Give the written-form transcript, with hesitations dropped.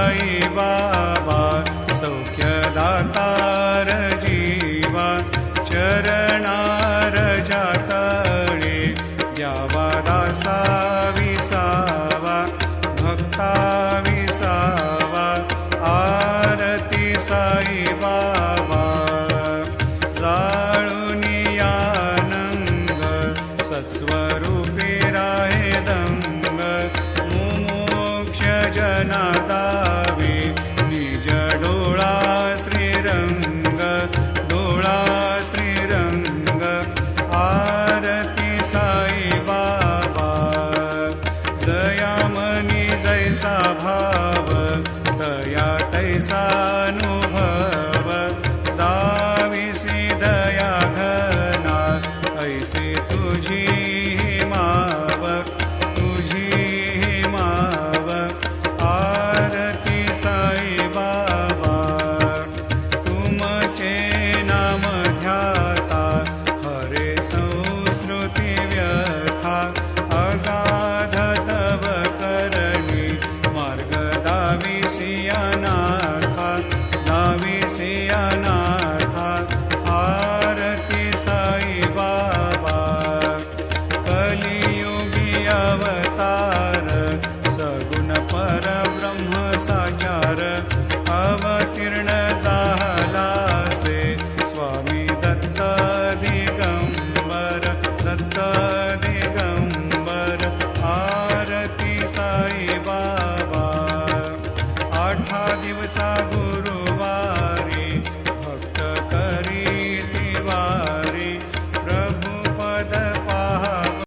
साई बाबा सौख्यदातार जीवा चरणार जातळे द्यावा दासा विसावा भक्ता विसावा आरती साई बाबा जाळूनी आनंद सत्स्वरूपी राहे दंग मुमोक्ष जना दावे निज डोळा श्रीरंग डोळा श्रीरंग आरती साई बाबा जया मनी जैसा भाव तया तैसा